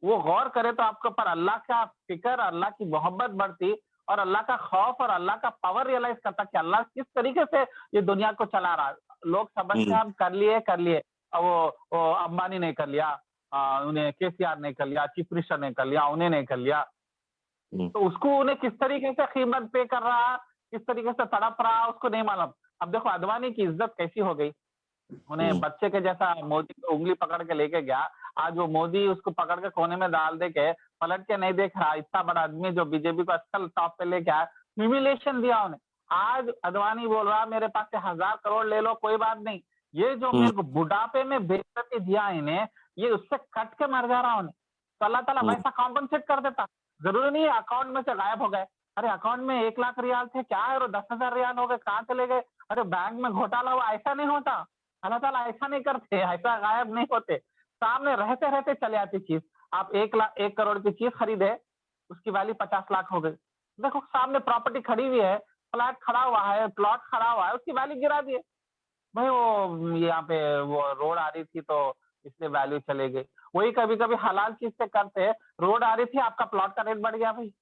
वो गौर करे तो आपके ऊपर अल्लाह का फिक्र, अल्लाह की मोहब्बत बढ़ती, और अल्लाह का खौफ और अल्लाह का पावर रियलाइज करता कि अल्लाह किस तरीके से ये दुनिया को चला रहा है। लोग समझते हम कर लिए, और वो अंबानी ने कर लिया, उन्हें केसीआर ने कर लिया, चीफ मिनिस्टर ने कर लिया, उन्हें नहीं कर लिया, तो उसको उन्हें किस तरीके से कीमत पे कर रहा, किस तरीके से तड़प रहा, उसको नहीं मालूम। अब देखो अडवाणी की इज्जत कैसी हो गई, उन्हें बच्चे के जैसा मोदी को उंगली पकड़ के लेके गया, आज वो मोदी उसको पकड़ के कोने में डाल दे के पलट के नहीं देख रहा। इतना बड़ा आदमी जो बीजेपी को अक्सर टॉप पे लेके आया, ह्यूमिलेशन दिया उन्हें। आज अडवाणी बोल रहा मेरे पास से 1,000 करोड़ ले लो, कोई बात नहीं, ये जो मेरे को बुढ़ापे में बेइज्जती दिया इन्हें, ये उससे कट के मर जा रहा उन्हें, तो अल्लाह ताला वैसा कॉम्पनसेट कर देता। जरूरी नहीं है अकाउंट में से गायब हो गए, अरे अकाउंट में 1,00,000 रियाल थे, क्या है 10,000 रियाल हो गए, कहाँ चले गए, अरे बैंक में घोटाला हुआ, ऐसा नहीं होता। अल्लाह ताला ऐसा नहीं करते, ऐसा गायब नहीं होते, सामने रहते रहते चले आती चीज। आप 1 करोड़ की चीज खरीदे, उसकी वैल्यू 50 लाख हो गई। देखो सामने प्रॉपर्टी खड़ी हुई है, फ्लैट खड़ा हुआ है, प्लॉट खड़ा हुआ है, उसकी वैल्यू गिरा दिए भाई, वो यहाँ पे वो रोड आ रही थी तो इसलिए वैल्यू चले गई। वही कभी कभी हलाल चीज से करते, रोड आ रही थी, आपका प्लॉट का रेट बढ़ गया भाई।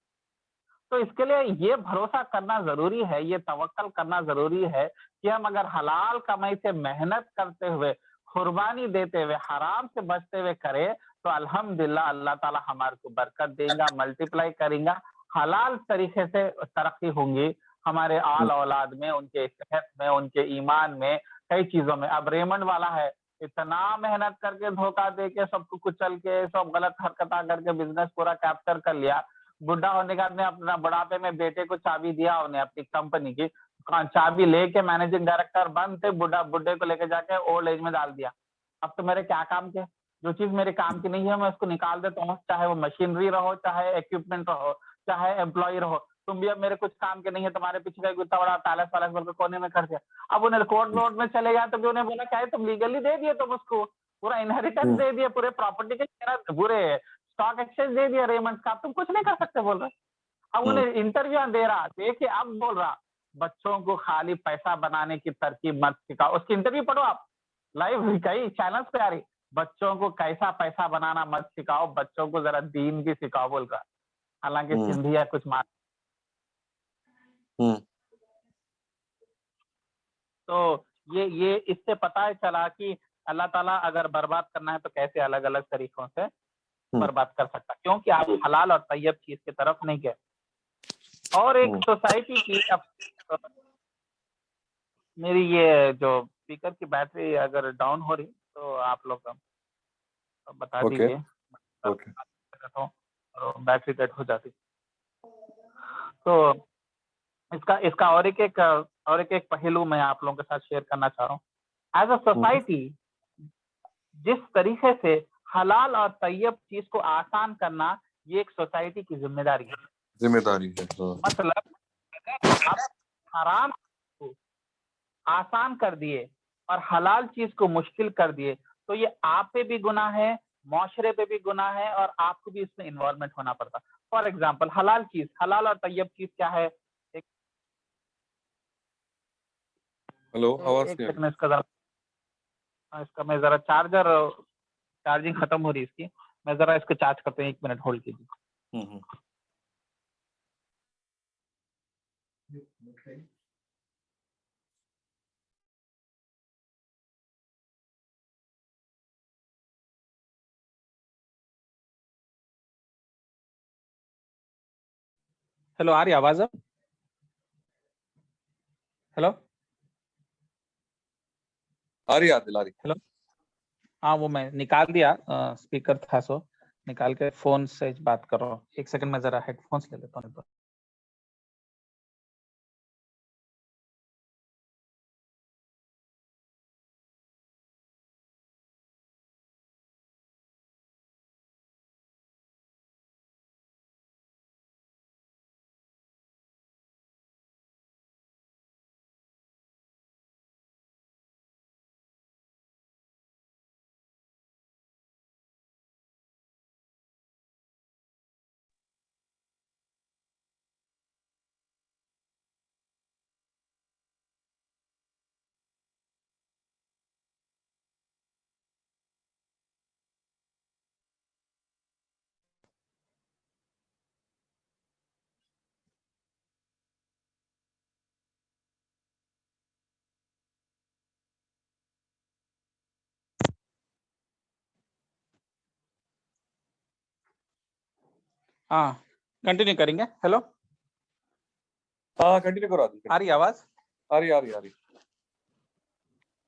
तो इसके लिए ये भरोसा करना जरूरी है, ये तवक्कल करना जरूरी है कि हम अगर हलाल कमाई से मेहनत करते हुए, कुर्बानी देते हुए, हराम से बचते हुए करें, तो अल्हम्दुलिल्लाह अल्लाह ताला हमारे को बरकत देगा, मल्टीप्लाई करेगा, हलाल तरीके से तरक्की होंगी हमारे आल औलाद में, उनके सेहत में, उनके ईमान में, कई चीजों में। अब रेमंड वाला है, इतना मेहनत करके धोखा दे के सबको कुचल के सब गलत हरकत करके बिजनेस पूरा कैप्चर कर लिया। बुढ़ा होने के बाद में अपना बुढ़ापे में बेटे को चाबी दिया उन्हें अपनी कंपनी की, चाबी लेके मैनेजिंग डायरेक्टर बंद थे, बुढ़े को लेके जाके ओल्ड एज में डाल दिया। अब तो मेरे क्या काम के, जो चीज मेरे काम की नहीं है मैं उसको निकाल देता हूँ, चाहे वो मशीनरी रहो, चाहे इक्विपमेंट रहो, चाहे एम्प्लॉय रहो, तुम भी अब मेरे कुछ काम के नहीं है, तुम्हारे पीछे का इतना बड़ा पैलेस पैलेस बोल के कोने में कर दिया। अब उन्हें कोर्ट रोड में चले गया तो भी उन्हें बोला क्या है, तुम लीगली दे दिए, तुम उसको पूरा इनहेरिटेंस दे दिए, पूरे प्रॉपर्टी के पूरे स्टॉक एक्सचेंज दे दिया रेमंड का, तुम कुछ नहीं कर सकते बोल रहे। अब उन्हें इंटरव्यू दे रहा, देखिए अब बोल रहा बच्चों को खाली पैसा बनाने की तरकीब मत सिखाओ। उसकी इंटरव्यू पढ़ो आप, लाइव कई चैनल्स पे आ रही, बच्चों को कैसा पैसा बनाना मत सिखाओ, बच्चों को जरा दीन भी सिखाओ बोल रहा। हालांकि सिंधिया कुछ मान, तो ये इससे पता है चला कि अल्लाह ताला अगर बर्बाद करना है तो कैसे अलग अलग तरीकों से बर्बाद कर सकता, क्योंकि आप हलाल और तैयब चीज की तरफ नहीं गए। और एक सोसाइटी की, अब मेरी ये जो स्पीकर की बैटरी अगर डाउन हो रही तो आप लोग बता दीजिए, तो बैटरी डेड हो जाती। तो इसका और एक पहलू मैं आप लोगों के साथ शेयर करना चाह रहा हूँ। एज अ सोसाइटी जिस तरीके से हलाल और तैयब चीज को आसान करना, ये एक सोसाइटी की जिम्मेदारी है। मतलब अगर आप हराम को आसान कर दिए और हलाल चीज को मुश्किल कर दिए, तो ये आप पे भी गुनाह है, माशरे पे भी गुनाह है, और आपको भी इसमें इन्वॉल्वमेंट होना पड़ता। फॉर एग्जाम्पल हलाल और तैयब चीज क्या है? हेलो, आवाज एक नहीं आ रही। सेकंड, इसका मैं जरा चार्जिंग खत्म हो रही है इसकी, मैं जरा इसको चार्ज करते हैं, 1 मिनट होल्ड कीजिए। हेलो, आ रही आवाज अब? हेलो, आ रही हेलो। हाँ, वो मैं निकाल दिया, स्पीकर था सो निकाल के फोन से बात कर रहा हूँ। 1 सेकंड में जरा हेडफोन्स ले लेता हूँ। हाँ, कंटिन्यू करेंगे। हेलो, हाँ, कंटिन्यू करो। आ रही आवाज? आ रही।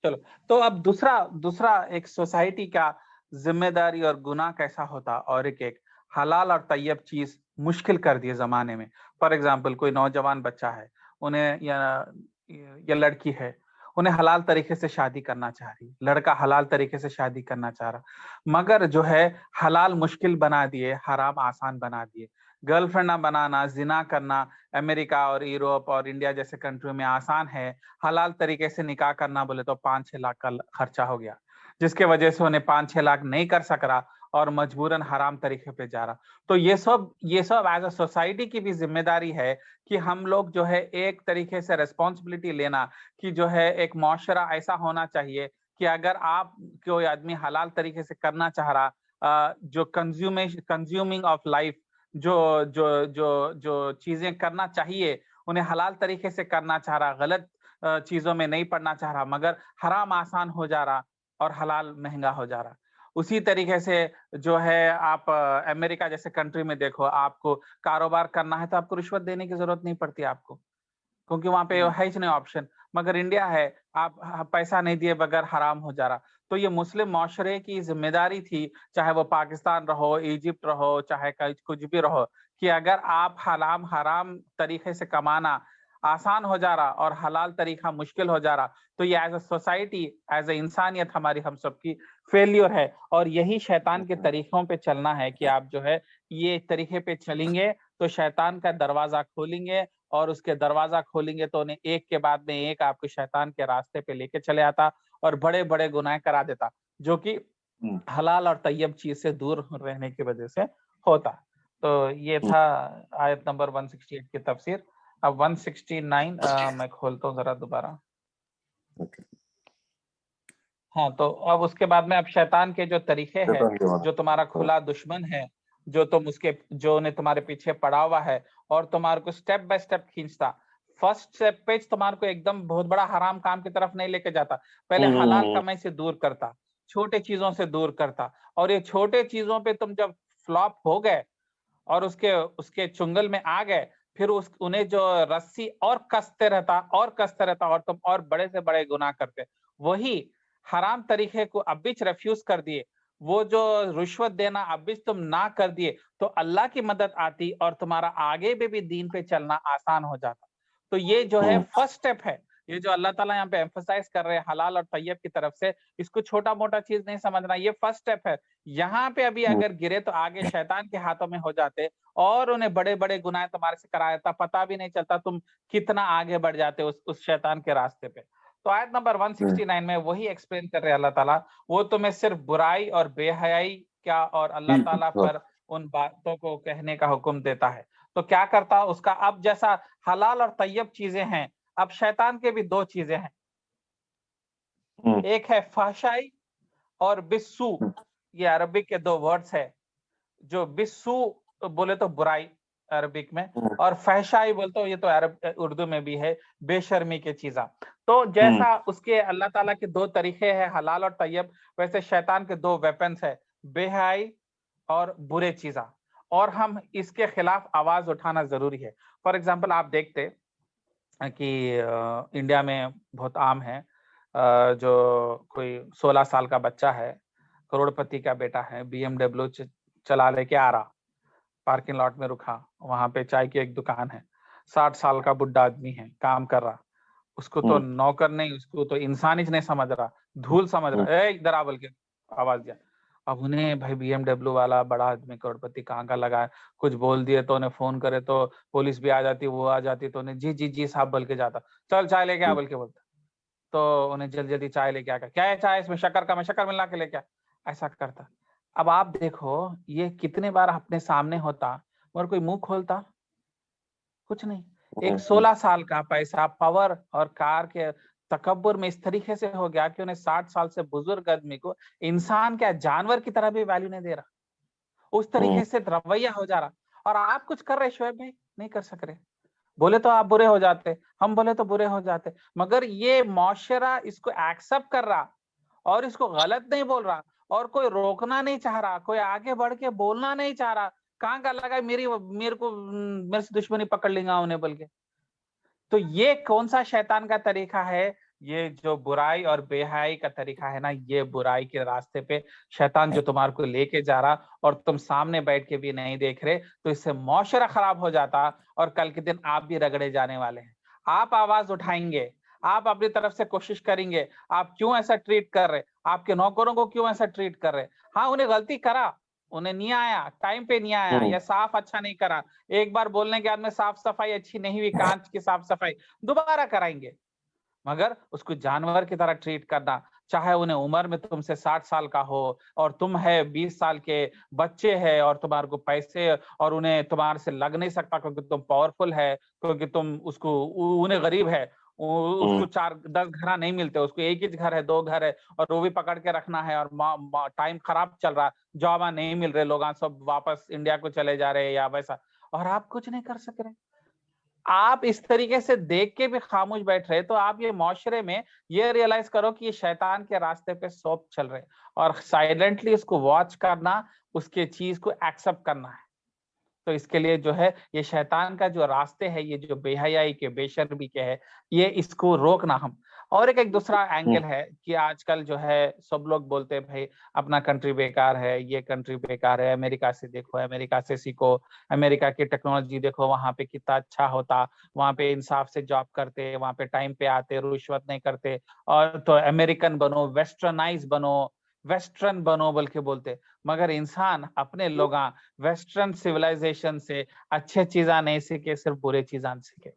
चलो, तो अब दूसरा एक सोसाइटी का जिम्मेदारी और गुनाह कैसा होता, और एक हलाल और तैयब चीज मुश्किल कर दिए जमाने में। फॉर एग्जाम्पल, कोई नौजवान बच्चा है, उन्हें या लड़की है, उन्हें हलाल तरीके से शादी करना चाह रही, लड़का हलाल तरीके से शादी करना चाह रहा, मगर जो है हलाल मुश्किल बना दिए, हराम आसान बना दिए। गर्लफ्रेंड ना बनाना, जिना करना अमेरिका और यूरोप और इंडिया जैसे कंट्री में आसान है। हलाल तरीके से निकाह करना बोले तो 5-6 लाख का खर्चा हो गया, जिसके वजह से उन्हें 5-6 लाख नहीं कर सक रहा और मजबूरन हराम तरीके पे जा रहा। तो ये सब एज अ सोसाइटी की भी जिम्मेदारी है कि हम लोग जो है एक तरीके से रेस्पॉन्सिबिलिटी लेना, कि जो है एक मुआशरा ऐसा होना चाहिए कि अगर आप कोई आदमी हलाल तरीके से करना चाह रहा, जो कंज्यूमिंग ऑफ लाइफ, जो जो जो जो चीजें करना चाहिए उन्हें हलाल तरीके से करना चाह रहा, गलत चीजों में नहीं पड़ना चाह रहा, मगर हराम आसान हो जा रहा और हलाल महंगा हो जा रहा। उसी तरीके से जो है आप अमेरिका जैसे कंट्री में देखो, आपको कारोबार करना है तो आपको रिश्वत देने की जरूरत नहीं पड़ती आपको, क्योंकि वहां पे है ही नहीं ऑप्शन। मगर इंडिया है, आप पैसा नहीं दिए बगैर हराम हो जा रहा। तो ये मुस्लिम माशरे की जिम्मेदारी थी, चाहे वो पाकिस्तान रहो, इजिप्ट रहो, चाहे कुछ भी रहो, कि अगर आप हराम तरीके से कमाना आसान हो जा रहा और हलाल तरीका मुश्किल हो जा रहा, तो ये as a society, as a इंसानियत हमारी हम सबकी फेलियर है। और यही शैतान के तरीकों पे चलना है, कि आप जो है ये तरीके पे चलेंगे तो शैतान का दरवाजा खोलेंगे, और उसके दरवाजा खोलेंगे तो उन्हें एक के बाद में एक आपके शैतान के रास्ते पे लेके चले आता और बड़े बड़े गुनाह करा देता, जो कि हलाल और तैयब चीज से दूर रहने की वजह से होता। तो ये था आयत नंबर 168 की तफसीर। अब 169 मैं खोलता हूँ जरा दोबारा। हाँ, तो अब उसके बाद में अब शैतान के जो तरीके हैं, जो तुम्हारा खुला दुश्मन है, जो उन्हें तुम्हारे पीछे पड़ा हुआ है और तुम्हारे को स्टेप बाय स्टेप खींचता। फर्स्ट स्टेप पे तुम्हारे को एकदम बहुत बड़ा हराम काम की तरफ नहीं लेके जाता, पहले हलाल कमाई से दूर करता, छोटे चीजों से दूर करता। और ये छोटे चीजों पे तुम जब फ्लॉप हो गए और उसके चुंगल में आ गए, फिर उन्हें जो रस्सी और कसते रहता और तुम और बड़े से बड़े गुनाह करते। वही हराम तरीके को अब भी रेफ्यूज कर दिए, वो जो रिश्वत देना अब भी तुम ना कर दिए, तो अल्लाह की मदद आती और तुम्हारा आगे भी दीन पे चलना आसान हो जाता। तो ये जो है हम्म। फर्स्ट स्टेप है, ये जो अल्लाह ताला यहाँ पे एम्फसाइज कर रहे हैं हलाल और तैयब की तरफ से, इसको छोटा मोटा चीज नहीं समझना, ये फर्स्ट स्टेप है। यहाँ पे अभी अगर गिरे तो आगे शैतान के हाथों में हो जाते और उन्हें बड़े बड़े गुनाह तुम्हारे से कराया था, पता भी नहीं चलता तुम कितना आगे बढ़ जाते उस शैतान के रास्ते पे। तो आयत नंबर 169 में वही एक्सप्लेन कर रहे हैं अल्लाह ताला, वो तुम्हें सिर्फ बुराई और बेहयाई क्या और अल्लाह ताला पर उन बातों को कहने का हुक्म देता है। तो क्या करता उसका, अब जैसा हलाल और तैयब चीजें हैं, अब शैतान के भी दो चीजें हैं, एक है फहशाई और बिस्सू। ये अरबिक के दो वर्ड्स है, जो बिस्सू बोले तो बुराई अरबिक में, और फहशाई बोलते हो ये तो अरब उर्दू में भी है, बेशर्मी के चीजा। तो जैसा उसके अल्लाह ताला के दो तरीके हैं हलाल और तैयब, वैसे शैतान के दो वेपन्स है, बेहयाई और बुरे चीजा, और हम इसके खिलाफ आवाज उठाना जरूरी है। फॉर एग्जाम्पल आप देखते कि इंडिया में बहुत आम है, जो कोई 16 साल का बच्चा है, करोड़पति का बेटा है, BMW चला लेके आ रहा, पार्किंग लॉट में रुका, वहां पे चाय की एक दुकान है, 60 साल का बुढ़ा आदमी है, काम कर रहा, उसको तो नौकर नहीं, उसको तो इंसान ही नहीं समझ रहा, धूल समझ रहा, ए इधर आ बोल के आवाज दिया। अब उन्हें भाई BMW वाला बड़ा आदमी करोड़पति कहाँ का लगा है, कुछ बोल दिए तो उन्हें फोन करे तो पुलिस भी आ जाती, वो आ जाती, तो उन्हें जी जी जी साहब बोल के जाता, चल चाय लेके आ बोल के बोलता, तो उन्हें जल्दी जल्दी चाय लेके आकर, क्या है चाय इसमें शक्कर का, मैं शक्कर मिला के लेके आ, ऐसा करता। अब आप देखो ये कितने बार अपने सामने होता मगर कोई मुंह खोलता कुछ नहीं। एक 16 साल का पैसा पावर और कार के तकब्बुर में इस तरीके से हो गया कि उन्हें 60 साल से बुजुर्ग आदमी को इंसान क्या जानवर की तरह भी वैल्यू नहीं दे रहा, उस तरीके से रवैया हो जा रहा। और आप कुछ कर रहे शोएब भाई, नहीं कर सक रहे, बोले तो आप बुरे हो जाते, हम बोले तो बुरे हो जाते, मगर ये मौशरा इसको एक्सेप्ट कर रहा और इसको गलत नहीं बोल रहा, और कोई रोकना नहीं चाह रहा, कोई आगे बढ़ के बोलना नहीं चाह रहा, कहाँ का लगा मेरे से दुश्मनी पकड़ लेगा उन्हें बोल के। तो ये कौन सा शैतान का तरीका है, ये जो बुराई और बेहयाई का तरीका है ना, ये बुराई के रास्ते पे शैतान जो तुम्हारे को लेके जा रहा और तुम सामने बैठ के भी नहीं देख रहे, तो इससे मौशरा खराब हो जाता और कल के दिन आप भी रगड़े जाने वाले हैं। आप आवाज उठाएंगे, आप अपनी तरफ से कोशिश करेंगे, आप क्यों ऐसा ट्रीट कर रहे, आपके नौकरों को क्यों ऐसा ट्रीट कर रहे। हाँ उन्हें गलती करा, उन्हें नहीं आया, टाइम पे नहीं आया, या साफ अच्छा नहीं करा, एक बार बोलने के बाद में साफ सफाई अच्छी नहीं हुई, कांच की साफ सफाई दोबारा कराएंगे, मगर उसको जानवर की तरह ट्रीट करना, चाहे उन्हें उम्र में तुमसे 60 साल का हो और तुम है 20 साल के बच्चे है और तुम्हारे को पैसे और उन्हें तुम्हारे से लग नहीं सकता क्योंकि तुम पावरफुल है, क्योंकि तुम उसको उन्हें गरीब है, उसको 4-10 घर नहीं मिलते, उसको एक ही घर है, 2 घर है और वो भी पकड़ के रखना है, और टाइम खराब चल रहा, जॉब नहीं मिल रहे, लोग सब वापस इंडिया को चले जा रहे हैं या वैसा, और आप कुछ नहीं कर सक रहे। आप इस तरीके से देख के भी खामोश बैठ रहे, तो आप ये माशरे में ये रियलाइज करो कि ये शैतान के रास्ते पे सब चल रहे, और साइलेंटली उसको वॉच करना, उसके चीज को एक्सेप्ट करना है। तो इसके लिए जो है ये शैतान का जो रास्ते है, ये जो बेहयाई के बेशर्मी के है, ये इसको रोकना हम। और एक दूसरा एंगल है कि आजकल जो है सब लोग बोलते हैं भाई अपना कंट्री बेकार है, ये कंट्री बेकार है, अमेरिका से देखो, अमेरिका से सीखो, अमेरिका की टेक्नोलॉजी देखो, वहां पे कितना अच्छा होता, वहां पे इंसाफ से जॉब करते, वहां पे टाइम पे आते, रिश्वत नहीं करते, और तो अमेरिकन बनो, वेस्टर्नाइज बनो, वेस्टर्न बनो बोल के बोलते। मगर इंसान अपने लोग वेस्टर्न सिविलाइजेशन से अच्छे चीजा नहीं सीखे, सिर्फ बुरे चीजा सीखे।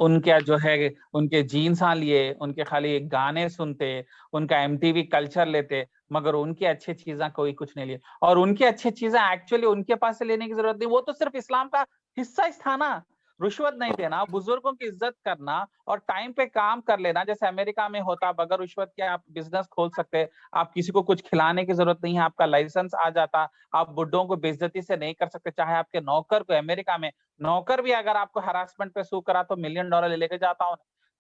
उनके जो है उनके जीन्स लिए, उनके खाली गाने सुनते, उनका MTV कल्चर लेते, मगर उनकी अच्छी चीजें कोई कुछ नहीं लिए, और उनकी अच्छी चीजें एक्चुअली उनके पास से लेने की जरूरत नहीं, वो तो सिर्फ इस्लाम का हिस्सा था ना, रिश्वत नहीं देना, बुजुर्गों की इज्जत करना और टाइम पे काम कर लेना, जैसे अमेरिका में होता, बगैर रिश्वत के आप बिजनेस खोल सकते, आप किसी को कुछ खिलाने की जरूरत नहीं है, आपका लाइसेंस आ जाता, आप बुड्ढों को बेइज्जती से नहीं कर सकते, चाहे आपके नौकर को, अमेरिका में नौकर भी अगर आपको हरासमेंट पे सू करा तो $1 मिलियन ले लेके जाता हूँ,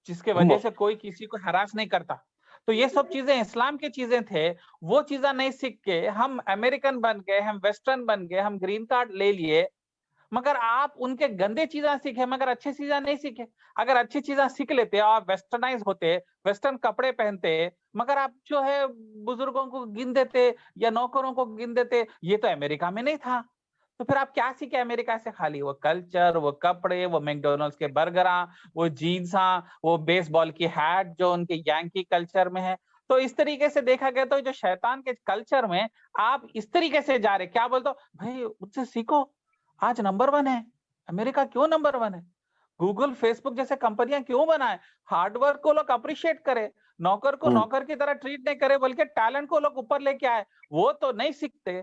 जिसके वजह से कोई किसी को हरास नहीं करता। तो ये सब चीजें इस्लाम की चीजें थे, वो चीजें नहीं सीख के हम अमेरिकन बन गए, हम वेस्टर्न बन गए, हम ग्रीन कार्ड ले लिए, मगर आप उनके गंदे चीजें सीखे, मगर अच्छी चीजें नहीं सीखे। अगर अच्छी चीजें सीख लेते, आप वेस्टर्नाइज होते, वेस्टर्न कपड़े पहनते, मगर आप जो है बुजुर्गों को गिन देते या नौकरों को गिन देते, ये तो अमेरिका में नहीं था, तो फिर आप क्या सीखे अमेरिका से? खाली वो कल्चर, वो कपड़े, वो मैकडोनल्ड्स के बर्गर, वो जीन्स, वो बेसबॉल की हैट जो उनके यांकी कल्चर में है। तो इस तरीके से देखा गया तो जो शैतान के कल्चर में आप इस तरीके से जा रहे, क्या बोलते हो भाई उससे सीखो, आज नंबर 1 है अमेरिका, क्यों नंबर 1 है? गूगल, फेसबुक जैसे कंपनियां क्यों बनाए? हार्डवर्क को लोग अप्रिशिएट करे, नौकर को नौकर की तरह ट्रीट नहीं करे, बल्कि टैलेंट को लोग ऊपर लेके आए, वो तो नहीं सीखते।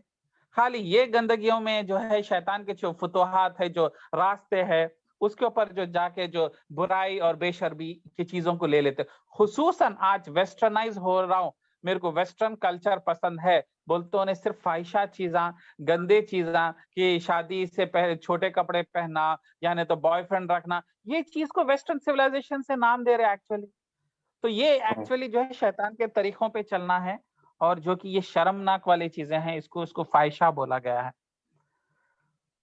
खाली ये गंदगियों में जो है शैतान के जो फुतुहात है, जो रास्ते है, उसके ऊपर जो जाके जो बुराई और बेशर्मी की चीजों को ले लेते। खुसूसन आज वेस्टर्नाइज हो रहा हूं, मेरे को वेस्टर्न कल्चर पसंद है, बोलते उन्हें सिर्फ फाहिशा चीजा, गंदे चीजा, कि शादी से पहले छोटे कपड़े पहनना या नहीं तो बॉयफ्रेंड रखना, ये चीज को वेस्टर्न सिविलाइजेशन से नाम दे रहे हैं एक्चुअली। तो ये एक्चुअली जो है शैतान के तरीकों पे चलना है, और जो कि ये शर्मनाक वाली चीजें हैं, इसको फाहिशा बोला गया है।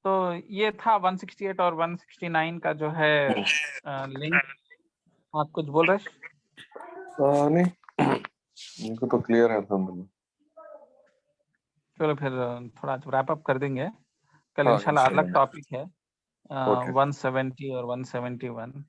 तो ये था 168 और 169 का जो है लिंक। आप कुछ बोल रहे? नहीं, इनको तो क्लियर है अल्हम्दुलिल्लाह। चलो फिर थोड़ा रैप अप कर देंगे, कल हाँ, इंशाल्लाह अलग इंशाल्लाह। टॉपिक है, ओके। 170 और 171